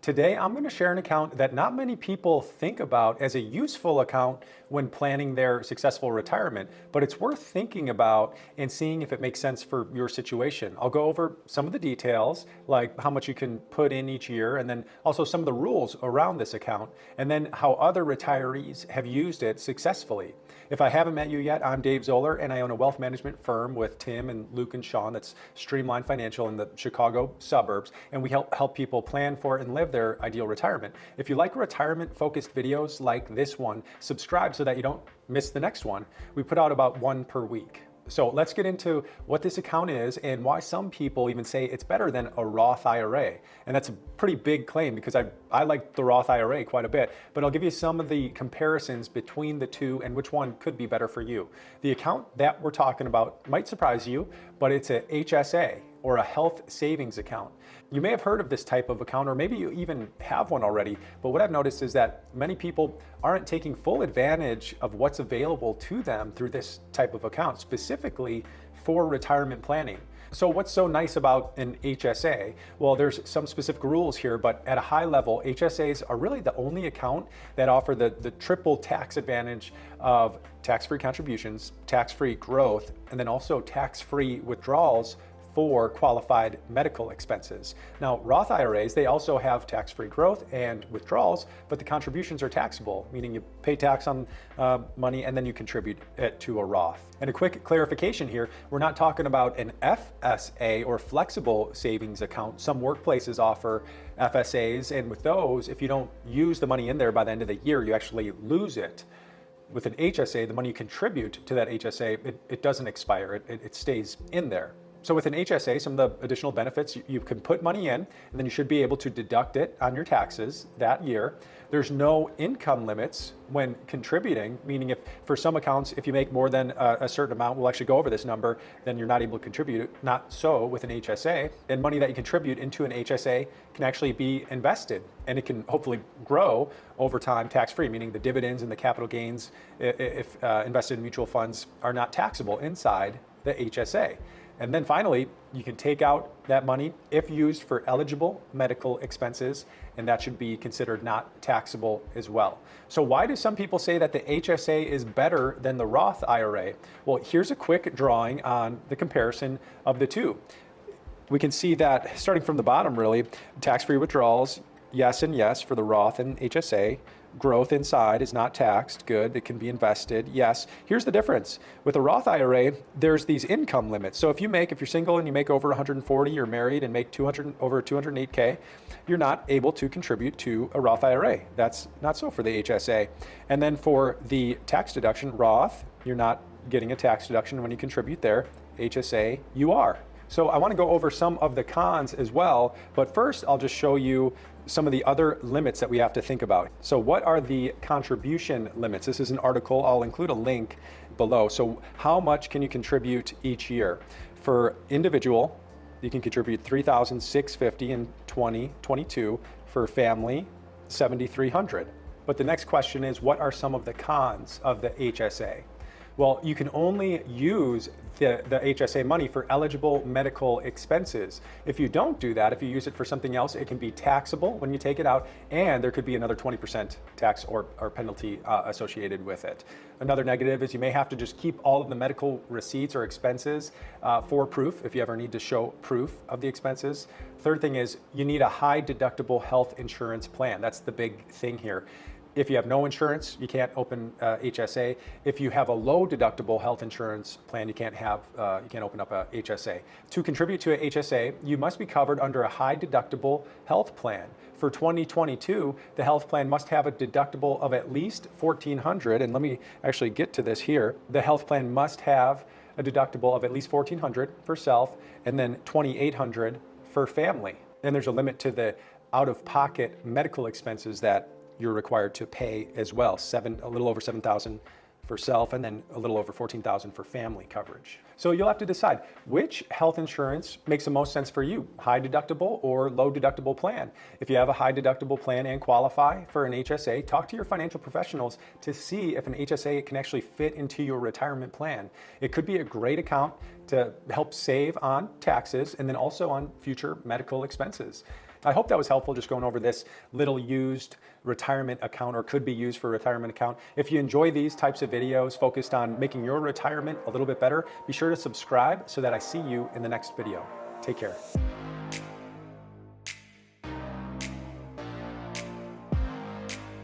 Today, I'm going to share an account that not many people think about as a useful account when planning their successful retirement, but it's worth thinking about and seeing if it makes sense for your situation. I'll go over some of the details, like how much you can put in each year, and then also some of the rules around this account, and then how other retirees have used it successfully. If I haven't met you yet, I'm Dave Zoller, and I own a wealth management firm with Tim and Luke and Sean that's Streamline Financial in the Chicago suburbs, and we help people plan for and live their ideal retirement. If you like retirement-focused videos like this one, subscribe so that you don't miss the next one. We put out about one per week. So let's get into what this account is and why some people even say it's better than a Roth IRA. And that's a pretty big claim because I like the Roth IRA quite a bit, but I'll give you some of the comparisons between the two and which one could be better for you. The account that we're talking about might surprise you, but it's a HSA, or a health savings account. You may have heard of this type of account, or maybe you even have one already, but what I've noticed is that many people aren't taking full advantage of what's available to them through this type of account, specifically for retirement planning. So what's so nice about an HSA? Well, there's some specific rules here, but at a high level, HSAs are really the only account that offer the triple tax advantage of tax-free contributions, tax-free growth, and then also tax-free withdrawals for qualified medical expenses. Now, Roth IRAs, they also have tax-free growth and withdrawals, but the contributions are taxable, meaning you pay tax on money and then you contribute it to a Roth. And a quick clarification here, we're not talking about an FSA or flexible savings account. Some workplaces offer FSAs, and with those, if you don't use the money in there by the end of the year, you actually lose it. With an HSA, the money you contribute to that HSA, it doesn't expire, it stays in there. So with an HSA, some of the additional benefits, you can put money in, and then you should be able to deduct it on your taxes that year. There's no income limits when contributing, meaning if for some accounts, if you make more than a certain amount, we'll actually go over this number, then you're not able to contribute it. Not so with an HSA. And money that you contribute into an HSA can actually be invested, and it can hopefully grow over time tax-free, meaning the dividends and the capital gains, if invested in mutual funds, are not taxable inside the HSA. And then finally, you can take out that money if used for eligible medical expenses, and that should be considered not taxable as well. So why do some people say that the HSA is better than the Roth IRA? Well, here's a quick drawing on the comparison of the two. We can see that starting from the bottom really, tax-free withdrawals, yes and yes for the Roth and HSA. Growth inside is not taxed, good, it can be invested, yes. Here's the difference. With a Roth IRA, there's these income limits. So if you're single and you make over 140, you're married and make over 208K, you're not able to contribute to a Roth IRA. That's not so for the HSA. And then for the tax deduction, Roth, you're not getting a tax deduction when you contribute there. HSA, you are. So I want to go over some of the cons as well, but first I'll just show you some of the other limits that we have to think about. So what are the contribution limits? This is an article, I'll include a link below. So how much can you contribute each year? For individual, you can contribute $3,650 in 2022. For family, $7,300. But the next question is, what are some of the cons of the HSA? Well, you can only use the HSA money for eligible medical expenses. If you don't do that, if you use it for something else, it can be taxable when you take it out, and there could be another 20% tax or penalty associated with it. Another negative is you may have to just keep all of the medical receipts or expenses for proof if you ever need to show proof of the expenses. Third thing is you need a high deductible health insurance plan. That's the big thing here. If you have no insurance, you can't open HSA. If you have a low deductible health insurance plan, you can't open up a HSA. To contribute to a HSA, you must be covered under a high deductible health plan. For 2022, the health plan must have a deductible of at least $1,400, and let me actually get to this here. The health plan must have a deductible of at least $1,400 for self, and then $2,800 for family. Then there's a limit to the out-of-pocket medical expenses that you're required to pay as well. A little over $7,000 for self, and then a little over $14,000 for family coverage. So you'll have to decide which health insurance makes the most sense for you, high deductible or low deductible plan. If you have a high deductible plan and qualify for an HSA, talk to your financial professionals to see if an HSA can actually fit into your retirement plan. It could be a great account to help save on taxes and then also on future medical expenses. I hope that was helpful, just going over this little used retirement account, or could be used for a retirement account. If you enjoy these types of videos focused on making your retirement a little bit better, be sure to subscribe so that I see you in the next video. Take care.